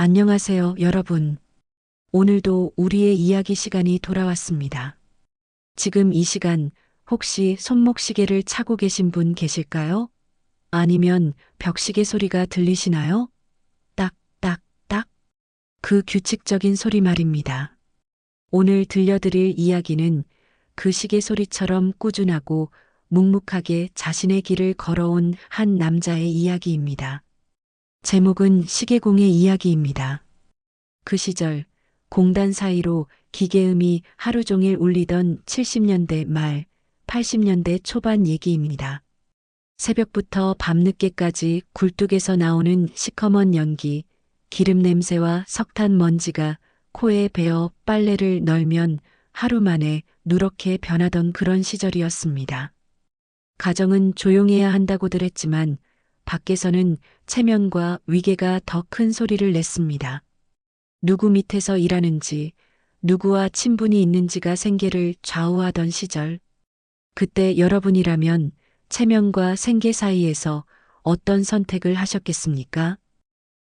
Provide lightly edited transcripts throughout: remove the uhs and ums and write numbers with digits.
안녕하세요, 여러분. 오늘도 우리의 이야기 시간이 돌아왔습니다. 지금 이 시간 혹시 손목시계를 차고 계신 분 계실까요? 아니면 벽시계 소리가 들리시나요? 딱, 딱, 딱. 그 규칙적인 소리 말입니다. 오늘 들려드릴 이야기는 그 시계 소리처럼 꾸준하고 묵묵하게 자신의 길을 걸어온 한 남자의 이야기입니다. 제목은 시계공의 이야기입니다. 그 시절 공단 사이로 기계음이 하루 종일 울리던 70년대 말, 80년대 초반 얘기입니다. 새벽부터 밤늦게까지 굴뚝에서 나오는 시커먼 연기, 기름 냄새와 석탄 먼지가 코에 배어 빨래를 널면 하루 만에 누렇게 변하던 그런 시절이었습니다. 가정은 조용해야 한다고들 했지만 밖에서는 체면과 위계가 더 큰 소리를 냈습니다. 누구 밑에서 일하는지, 누구와 친분이 있는지가 생계를 좌우하던 시절. 그때 여러분이라면 체면과 생계 사이에서 어떤 선택을 하셨겠습니까?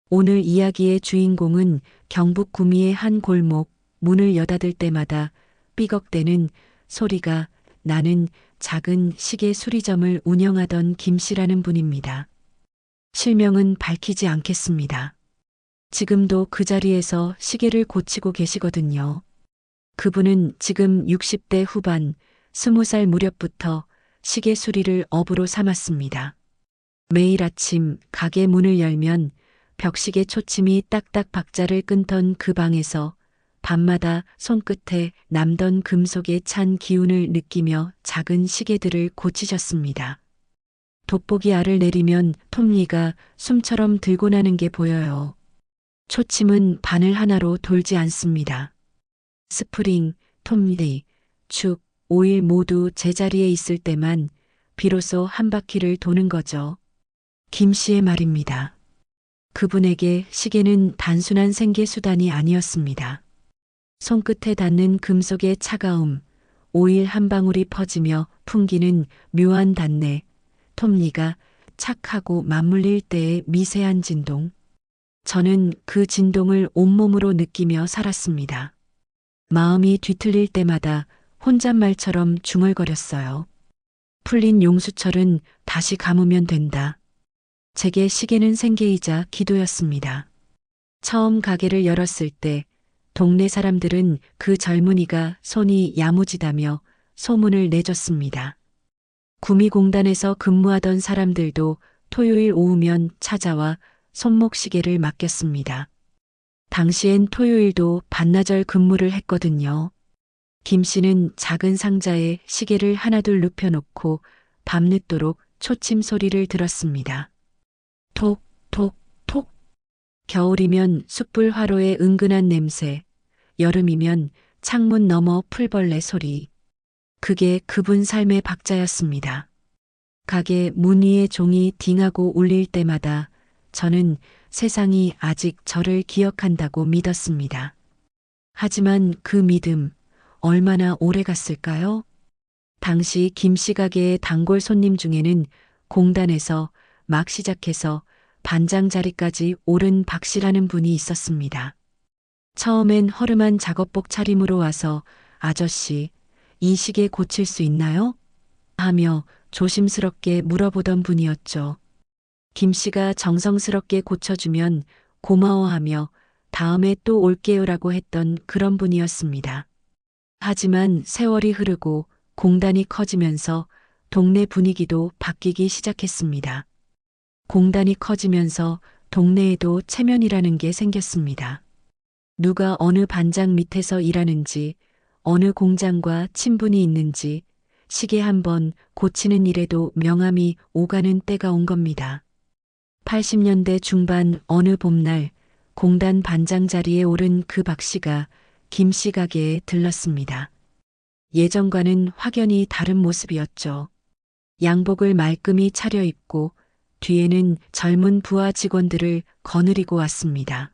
오늘 이야기의 주인공은 경북 구미의 한 골목, 문을 여닫을 때마다 삐걱대는 소리가 나는 작은 시계 수리점을 운영하던 김 씨라는 분입니다. 실명은 밝히지 않겠습니다. 지금도 그 자리에서 시계를 고치고 계시거든요. 그분은 지금 60대 후반, 20살 무렵부터 시계 수리를 업으로 삼았습니다. 매일 아침 가게 문을 열면 벽시계 초침이 딱딱 박자를 끊던 그 방에서 밤마다 손끝에 남던 금속의 찬 기운을 느끼며 작은 시계들을 고치셨습니다. 돋보기 알을 내리면 톱니가 숨처럼 들고 나는 게 보여요. 초침은 바늘 하나로 돌지 않습니다. 스프링, 톱니, 축, 오일 모두 제자리에 있을 때만 비로소 한 바퀴를 도는 거죠. 김 씨의 말입니다. 그분에게 시계는 단순한 생계 수단이 아니었습니다. 손끝에 닿는 금속의 차가움, 오일 한 방울이 퍼지며 풍기는 묘한 단내, 톱니가 착하고 맞물릴 때의 미세한 진동. 저는 그 진동을 온몸으로 느끼며 살았습니다. 마음이 뒤틀릴 때마다 혼잣말처럼 중얼거렸어요. 풀린 용수철은 다시 감으면 된다. 제게 시계는 생계이자 기도였습니다. 처음 가게를 열었을 때 동네 사람들은 그 젊은이가 손이 야무지다며 소문을 내줬습니다. 구미공단에서 근무하던 사람들도 토요일 오후면 찾아와 손목시계를 맡겼습니다. 당시엔 토요일도 반나절 근무를 했거든요. 김 씨는 작은 상자에 시계를 하나둘 눕혀놓고 밤늦도록 초침 소리를 들었습니다. 톡, 톡, 톡. 겨울이면 숯불 화로의 은근한 냄새, 여름이면 창문 너머 풀벌레 소리. 그게 그분 삶의 박자였습니다. 가게 문 위에 종이 딩하고 울릴 때마다 저는 세상이 아직 저를 기억한다고 믿었습니다. 하지만 그 믿음 얼마나 오래 갔을까요? 당시 김씨 가게의 단골 손님 중에는 공단에서 막 시작해서 반장 자리까지 오른 박 씨라는 분이 있었습니다. 처음엔 허름한 작업복 차림으로 와서 아저씨, 이 시계 고칠 수 있나요? 하며 조심스럽게 물어보던 분이었죠. 김 씨가 정성스럽게 고쳐주면 고마워하며 다음에 또 올게요라고 했던 그런 분이었습니다. 하지만 세월이 흐르고 공단이 커지면서 동네 분위기도 바뀌기 시작했습니다. 공단이 커지면서 동네에도 체면이라는 게 생겼습니다. 누가 어느 반장 밑에서 일하는지, 어느 공장과 친분이 있는지, 시계 한 번 고치는 일에도 명함이 오가는 때가 온 겁니다. 80년대 중반 어느 봄날 공단 반장 자리에 오른 그 박 씨가 김 씨 가게에 들렀습니다. 예전과는 확연히 다른 모습이었죠. 양복을 말끔히 차려입고 뒤에는 젊은 부하 직원들을 거느리고 왔습니다.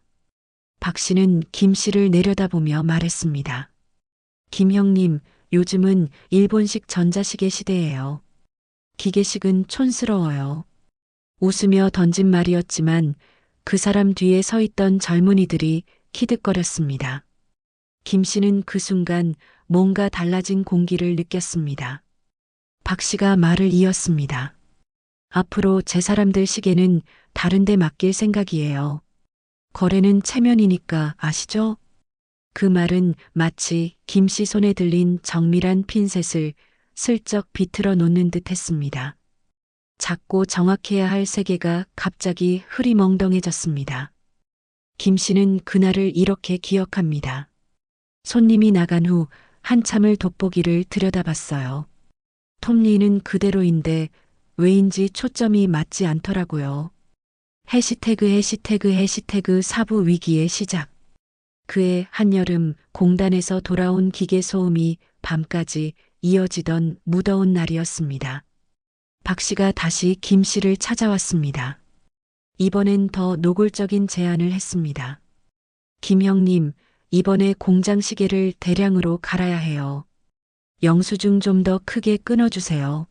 박 씨는 김 씨를 내려다보며 말했습니다. 김 형님, 요즘은 일본식 전자시계 시대예요. 기계식은 촌스러워요. 웃으며 던진 말이었지만 그 사람 뒤에 서 있던 젊은이들이 키득거렸습니다. 김 씨는 그 순간 뭔가 달라진 공기를 느꼈습니다. 박 씨가 말을 이었습니다. 앞으로 제 사람들 시계는 다른 데 맡길 생각이에요. 거래는 체면이니까 아시죠? 그 말은 마치 김 씨 손에 들린 정밀한 핀셋을 슬쩍 비틀어 놓는 듯 했습니다. 작고 정확해야 할 세계가 갑자기 흐리멍덩해졌습니다. 김 씨는 그날을 이렇게 기억합니다. 손님이 나간 후 한참을 돋보기를 들여다봤어요. 톱니는 그대로인데 왜인지 초점이 맞지 않더라고요. 해시태그 사부 위기의 시작. 그해 한여름 공단에서 돌아온 기계 소음이 밤까지 이어지던 무더운 날이었습니다. 박 씨가 다시 김 씨를 찾아왔습니다. 이번엔 더 노골적인 제안을 했습니다. 김 형님, 이번에 공장 시계를 대량으로 갈아야 해요. 영수증 좀 더 크게 끊어주세요.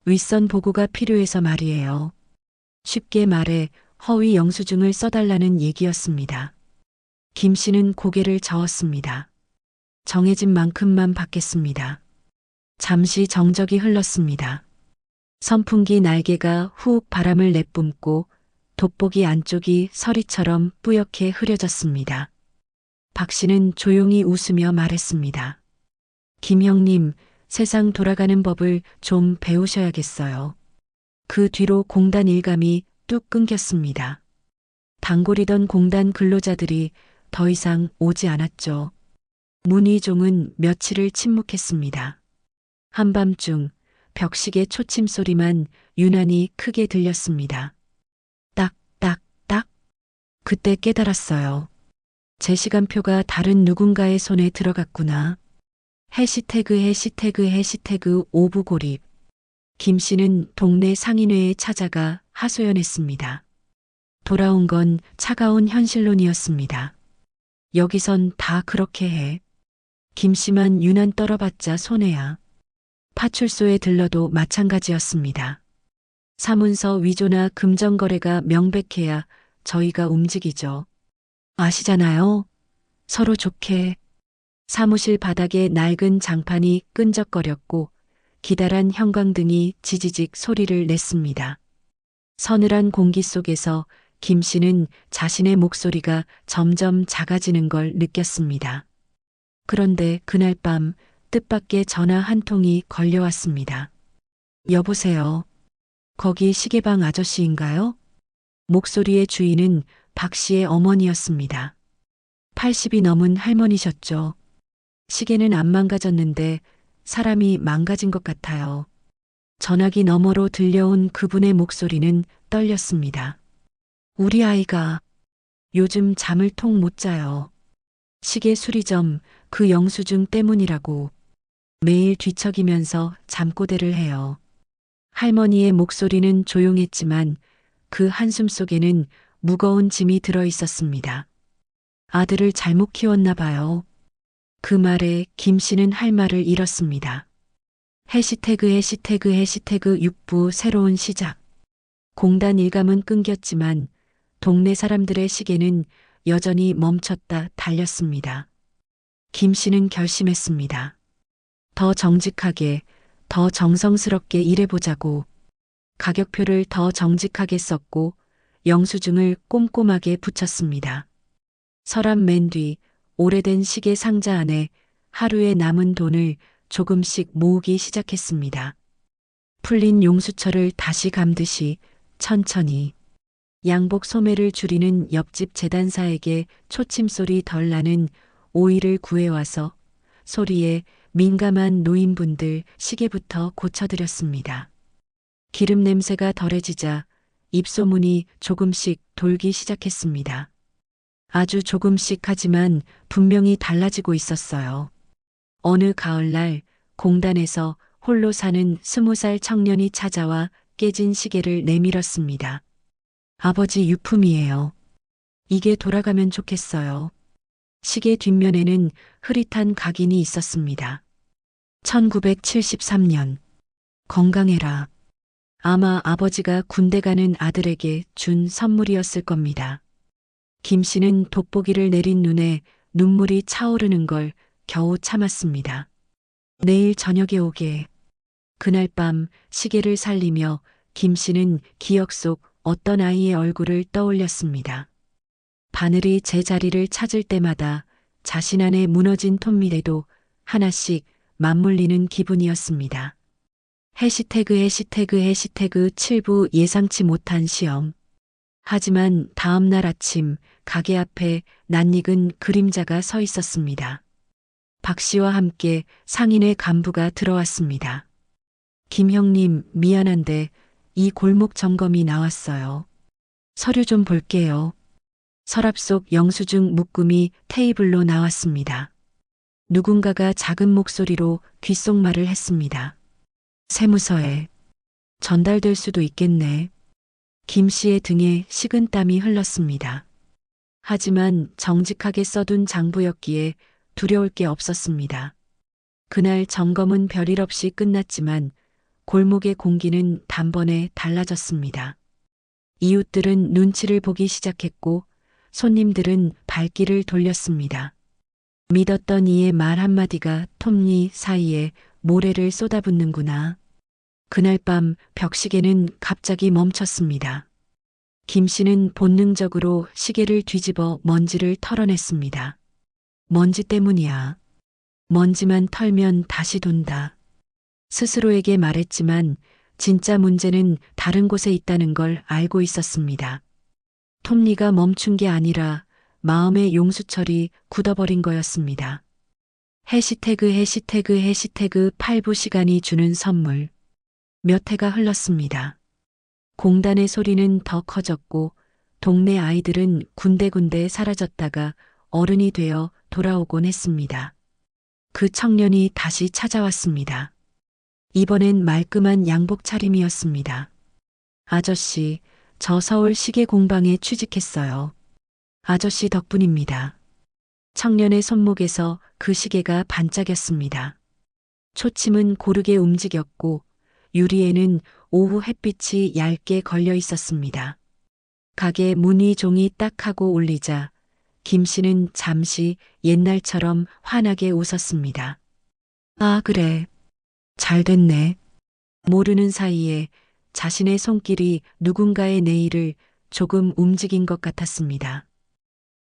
윗선 보고가 필요해서 말이에요. 쉽게 말해 허위 영수증을 써달라는 얘기였습니다. 김 씨는 고개를 저었습니다. 정해진 만큼만 받겠습니다. 잠시 정적이 흘렀습니다. 선풍기 날개가 후욱 바람을 내뿜고 돋보기 안쪽이 서리처럼 뿌옇게 흐려졌습니다. 박 씨는 조용히 웃으며 말했습니다. 김 형님, 세상 돌아가는 법을 좀 배우셔야겠어요. 그 뒤로 공단 일감이 뚝 끊겼습니다. 단골이던 공단 근로자들이 더 이상 오지 않았죠. 문희종은 며칠을 침묵했습니다. 한밤중 벽시계 초침 소리만 유난히 크게 들렸습니다. 딱, 딱, 딱. 그때 깨달았어요. 제 시간표가 다른 누군가의 손에 들어갔구나. 해시태그 오부고립. 김 씨는 동네 상인회에 찾아가 하소연했습니다. 돌아온 건 차가운 현실론이었습니다. 여기선 다 그렇게 해. 김 씨만 유난 떨어봤자 손해야. 파출소에 들러도 마찬가지였습니다. 사문서 위조나 금전거래가 명백해야 저희가 움직이죠. 아시잖아요. 서로 좋게. 사무실 바닥에 낡은 장판이 끈적거렸고 기다란 형광등이 지지직 소리를 냈습니다. 서늘한 공기 속에서 김 씨는 자신의 목소리가 점점 작아지는 걸 느꼈습니다. 그런데 그날 밤 뜻밖의 전화 한 통이 걸려왔습니다. 여보세요. 거기 시계방 아저씨인가요? 목소리의 주인은 박 씨의 어머니였습니다. 80이 넘은 할머니셨죠. 시계는 안 망가졌는데 사람이 망가진 것 같아요. 전화기 너머로 들려온 그분의 목소리는 떨렸습니다. 우리 아이가 요즘 잠을 통 못 자요. 시계 수리점 그 영수증 때문이라고 매일 뒤척이면서 잠꼬대를 해요. 할머니의 목소리는 조용했지만 그 한숨 속에는 무거운 짐이 들어 있었습니다. 아들을 잘못 키웠나 봐요. 그 말에 김 씨는 할 말을 잃었습니다. 해시태그 6부 새로운 시작. 공단 일감은 끊겼지만 동네 사람들의 시계는 여전히 멈췄다 달렸습니다. 김 씨는 결심했습니다. 더 정직하게, 더 정성스럽게 일해보자고. 가격표를 더 정직하게 썼고 영수증을 꼼꼼하게 붙였습니다. 서랍 맨 뒤 오래된 시계 상자 안에 하루에 남은 돈을 조금씩 모으기 시작했습니다. 풀린 용수철을 다시 감듯이 천천히. 양복 소매를 줄이는 옆집 재단사에게 초침소리 덜 나는 오이를 구해와서 소리에 민감한 노인분들 시계부터 고쳐드렸습니다. 기름 냄새가 덜해지자 입소문이 조금씩 돌기 시작했습니다. 아주 조금씩 하지만 분명히 달라지고 있었어요. 어느 가을날 공단에서 홀로 사는 20살 청년이 찾아와 깨진 시계를 내밀었습니다. 아버지 유품이에요. 이게 돌아가면 좋겠어요. 시계 뒷면에는 흐릿한 각인이 있었습니다. 1973년. 건강해라. 아마 아버지가 군대 가는 아들에게 준 선물이었을 겁니다. 김 씨는 돋보기를 내린 눈에 눈물이 차오르는 걸 겨우 참았습니다. 내일 저녁에 오게. 그날 밤 시계를 살리며 김 씨는 기억 속 어떤 아이의 얼굴을 떠올렸습니다. 바늘이 제자리를 찾을 때마다 자신 안에 무너진 톱니에도 하나씩 맞물리는 기분이었습니다. 해시태그 7부 예상치 못한 시험. 하지만 다음 날 아침 가게 앞에 낯익은 그림자가 서 있었습니다. 박 씨와 함께 상인의 간부가 들어왔습니다. 김 형님, 미안한데 이 골목 점검이 나왔어요. 서류 좀 볼게요. 서랍 속 영수증 묶음이 테이블로 나왔습니다. 누군가가 작은 목소리로 귓속말을 했습니다. 세무서에 전달될 수도 있겠네. 김 씨의 등에 식은땀이 흘렀습니다. 하지만 정직하게 써둔 장부였기에 두려울 게 없었습니다. 그날 점검은 별일 없이 끝났지만 골목의 공기는 단번에 달라졌습니다. 이웃들은 눈치를 보기 시작했고 손님들은 발길을 돌렸습니다. 믿었던 이의 말 한마디가 톱니 사이에 모래를 쏟아붓는구나. 그날 밤 벽시계는 갑자기 멈췄습니다. 김 씨는 본능적으로 시계를 뒤집어 먼지를 털어냈습니다. 먼지 때문이야. 먼지만 털면 다시 돈다. 스스로에게 말했지만 진짜 문제는 다른 곳에 있다는 걸 알고 있었습니다. 톱니가 멈춘 게 아니라 마음의 용수철이 굳어버린 거였습니다. 해시태그 8부 시간이 주는 선물. 몇 해가 흘렀습니다. 공단의 소리는 더 커졌고 동네 아이들은 군데군데 사라졌다가 어른이 되어 돌아오곤 했습니다. 그 청년이 다시 찾아왔습니다. 이번엔 말끔한 양복 차림이었습니다. 아저씨, 저 서울 시계 공방에 취직했어요. 아저씨 덕분입니다. 청년의 손목에서 그 시계가 반짝였습니다. 초침은 고르게 움직였고 유리에는 오후 햇빛이 얇게 걸려 있었습니다. 가게 문이 종이 딱 하고 울리자 김 씨는 잠시 옛날처럼 환하게 웃었습니다. 아, 그래. 잘 됐네. 모르는 사이에 자신의 손길이 누군가의 내일을 조금 움직인 것 같았습니다.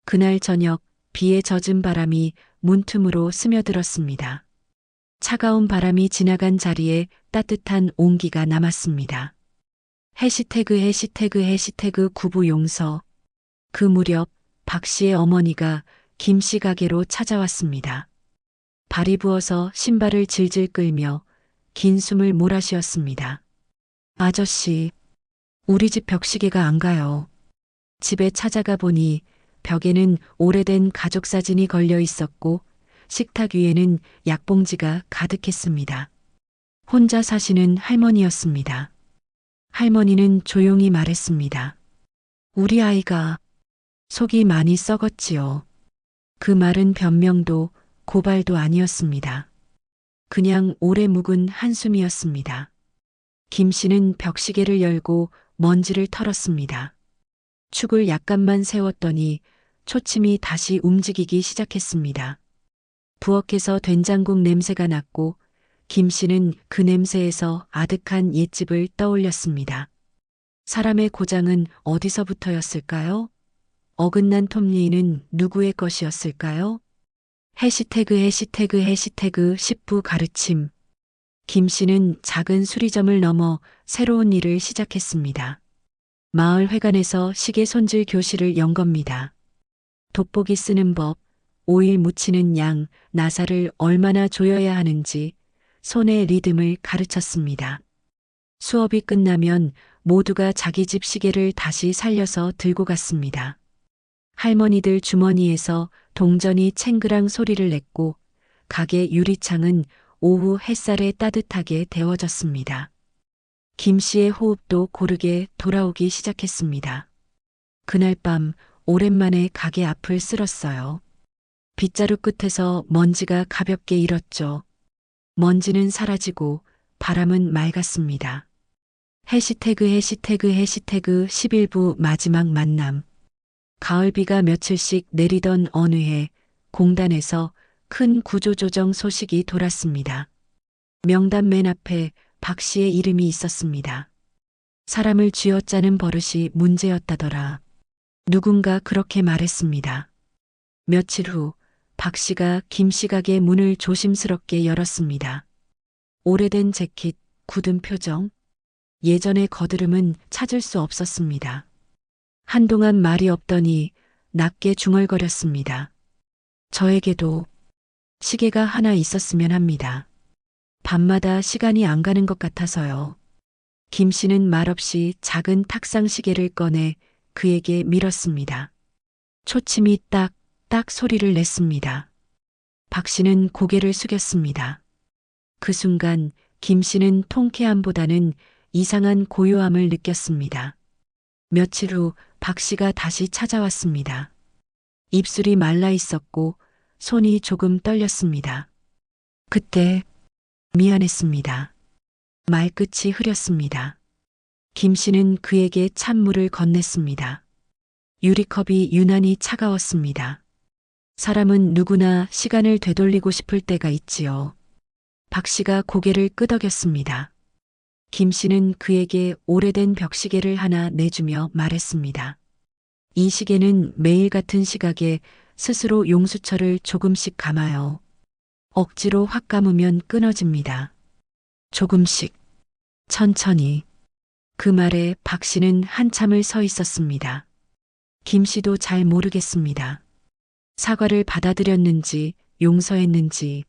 그날 저녁 비에 젖은 바람이 문틈으로 스며들었습니다. 차가운 바람이 지나간 자리에 따뜻한 온기가 남았습니다. 해시태그 구부 용서. 그 무렵 박 씨의 어머니가 김 씨 가게로 찾아왔습니다. 발이 부어서 신발을 질질 끌며 긴 숨을 몰아쉬었습니다. 아저씨, 우리 집 벽시계가 안 가요. 집에 찾아가 보니 벽에는 오래된 가족 사진이 걸려 있었고 식탁 위에는 약봉지가 가득했습니다. 혼자 사시는 할머니였습니다. 할머니는 조용히 말했습니다. 우리 아이가 속이 많이 썩었지요. 그 말은 변명도 고발도 아니었습니다. 그냥 오래 묵은 한숨이었습니다. 김 씨는 벽시계를 열고 먼지를 털었습니다. 축을 약간만 세웠더니 초침이 다시 움직이기 시작했습니다. 부엌에서 된장국 냄새가 났고 김 씨는 그 냄새에서 아득한 옛집을 떠올렸습니다. 사람의 고장은 어디서부터였을까요? 어긋난 톱니는 누구의 것이었을까요? 해시태그 10부 가르침. 김 씨는 작은 수리점을 넘어 새로운 일을 시작했습니다. 마을 회관에서 시계 손질 교실을 연 겁니다. 돋보기 쓰는 법, 오일 묻히는 양, 나사를 얼마나 조여야 하는지 손의 리듬을 가르쳤습니다. 수업이 끝나면 모두가 자기 집 시계를 다시 살려서 들고 갔습니다. 할머니들 주머니에서 동전이 챙그랑 소리를 냈고 가게 유리창은 오후 햇살에 따뜻하게 데워졌습니다. 김 씨의 호흡도 고르게 돌아오기 시작했습니다. 그날 밤 오랜만에 가게 앞을 쓸었어요. 빗자루 끝에서 먼지가 가볍게 일었죠. 먼지는 사라지고 바람은 맑았습니다. 해시태그 11부 마지막 만남. 가을비가 며칠씩 내리던 어느 해 공단에서 큰 구조조정 소식이 돌았습니다. 명단 맨 앞에 박 씨의 이름이 있었습니다. 사람을 쥐어짜는 버릇이 문제였다더라. 누군가 그렇게 말했습니다. 며칠 후 박 씨가 김 씨 가게 문을 조심스럽게 열었습니다. 오래된 재킷, 굳은 표정, 예전의 거드름은 찾을 수 없었습니다. 한동안 말이 없더니 낮게 중얼거렸습니다. 저에게도 시계가 하나 있었으면 합니다. 밤마다 시간이 안 가는 것 같아서요. 김 씨는 말없이 작은 탁상 시계를 꺼내 그에게 밀었습니다. 초침이 딱 소리를 냈습니다. 박 씨는 고개를 숙였습니다. 그 순간 김 씨는 통쾌함보다는 이상한 고요함을 느꼈습니다. 며칠 후 박 씨가 다시 찾아왔습니다. 입술이 말라 있었고 손이 조금 떨렸습니다. 그때 미안했습니다. 말끝이 흐렸습니다. 김 씨는 그에게 찬물을 건넸습니다. 유리컵이 유난히 차가웠습니다. 사람은 누구나 시간을 되돌리고 싶을 때가 있지요. 박 씨가 고개를 끄덕였습니다. 김 씨는 그에게 오래된 벽시계를 하나 내주며 말했습니다. 이 시계는 매일 같은 시각에 스스로 용수철을 조금씩 감아요. 억지로 확 감으면 끊어집니다. 조금씩, 천천히. 그 말에 박 씨는 한참을 서 있었습니다. 김 씨도 잘 모르겠습니다. 사과를 받아들였는지 용서했는지.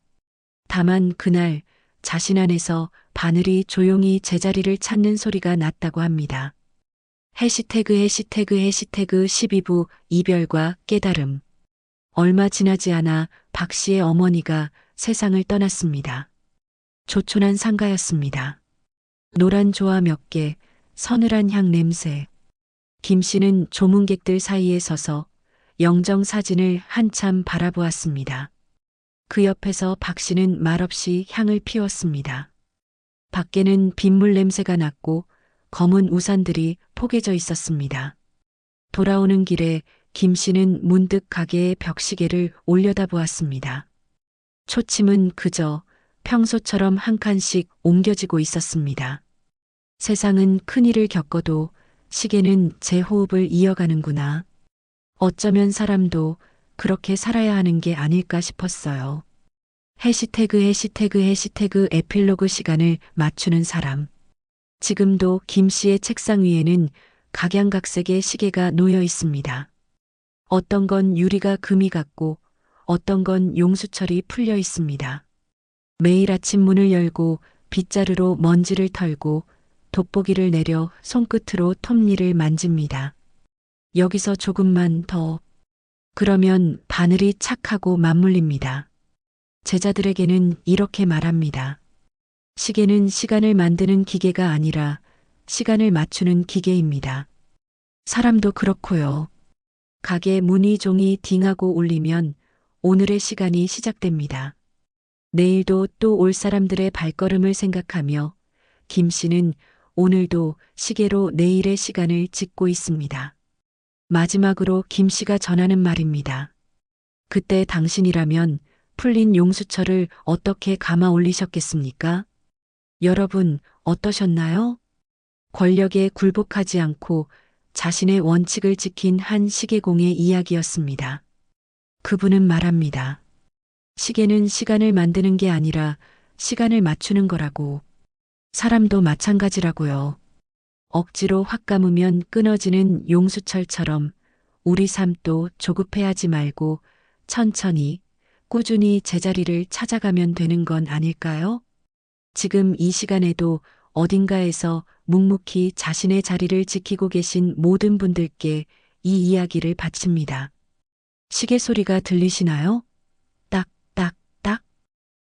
다만 그날 자신 안에서 바늘이 조용히 제자리를 찾는 소리가 났다고 합니다. 해시태그 12부 이별과 깨달음. 얼마 지나지 않아 박 씨의 어머니가 세상을 떠났습니다. 조촐한 상가였습니다. 노란 조화 몇 개, 서늘한 향 냄새. 김 씨는 조문객들 사이에 서서 영정 사진을 한참 바라보았습니다. 그 옆에서 박 씨는 말없이 향을 피웠습니다. 밖에는 빗물 냄새가 났고 검은 우산들이 포개져 있었습니다. 돌아오는 길에 김 씨는 문득 가게의 벽시계를 올려다보았습니다. 초침은 그저 평소처럼 한 칸씩 옮겨지고 있었습니다. 세상은 큰일을 겪어도 시계는 제 호흡을 이어가는구나. 어쩌면 사람도 그렇게 살아야 하는 게 아닐까 싶었어요. 해시태그 에필로그 시간을 맞추는 사람. 지금도 김 씨의 책상 위에는 각양각색의 시계가 놓여 있습니다. 어떤 건 유리가 금이 같고 어떤 건 용수철이 풀려 있습니다. 매일 아침 문을 열고 빗자루로 먼지를 털고 돋보기를 내려 손끝으로 톱니를 만집니다. 여기서 조금만 더. 그러면 바늘이 착하고 맞물립니다. 제자들에게는 이렇게 말합니다. 시계는 시간을 만드는 기계가 아니라 시간을 맞추는 기계입니다. 사람도 그렇고요. 가게 문이 종이 딩하고 울리면 오늘의 시간이 시작됩니다. 내일도 또 올 사람들의 발걸음을 생각하며 김 씨는 오늘도 시계로 내일의 시간을 짓고 있습니다. 마지막으로 김 씨가 전하는 말입니다. 그때 당신이라면 풀린 용수철을 어떻게 감아 올리셨겠습니까? 여러분 어떠셨나요? 권력에 굴복하지 않고 자신의 원칙을 지킨 한 시계공의 이야기였습니다. 그분은 말합니다. 시계는 시간을 만드는 게 아니라 시간을 맞추는 거라고. 사람도 마찬가지라고요. 억지로 확 감으면 끊어지는 용수철처럼 우리 삶도 조급해하지 말고 천천히 꾸준히 제자리를 찾아가면 되는 건 아닐까요? 지금 이 시간에도 어딘가에서 묵묵히 자신의 자리를 지키고 계신 모든 분들께 이 이야기를 바칩니다. 시계 소리가 들리시나요? 딱, 딱, 딱.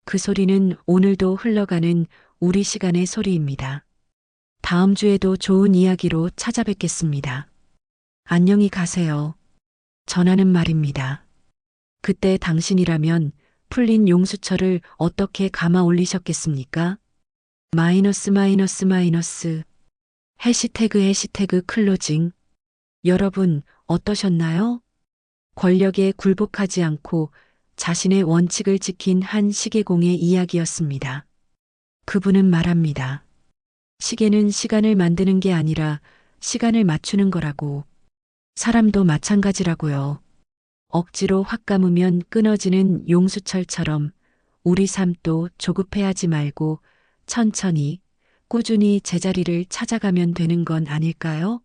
그 소리는 오늘도 흘러가는 우리 시간의 소리입니다. 다음 주에도 좋은 이야기로 찾아뵙겠습니다. 안녕히 가세요. 전하는 말입니다. 그때 당신이라면 풀린 용수철을 어떻게 감아 올리셨겠습니까? 마이너스. 해시태그 클로징. 여러분, 어떠셨나요? 권력에 굴복하지 않고 자신의 원칙을 지킨 한 시계공의 이야기였습니다. 그분은 말합니다. 시계는 시간을 만드는 게 아니라 시간을 맞추는 거라고. 사람도 마찬가지라고요. 억지로 확 감으면 끊어지는 용수철처럼 우리 삶도 조급해하지 말고 천천히, 꾸준히 제자리를 찾아가면 되는 건 아닐까요?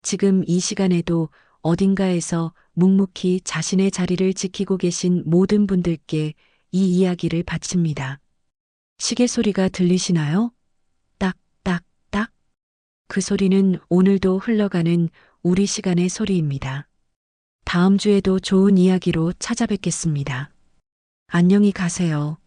지금 이 시간에도 어딘가에서 묵묵히 자신의 자리를 지키고 계신 모든 분들께 이 이야기를 바칩니다. 시계 소리가 들리시나요? 딱, 딱, 딱. 그 소리는 오늘도 흘러가는 우리 시간의 소리입니다. 다음 주에도 좋은 이야기로 찾아뵙겠습니다. 안녕히 가세요.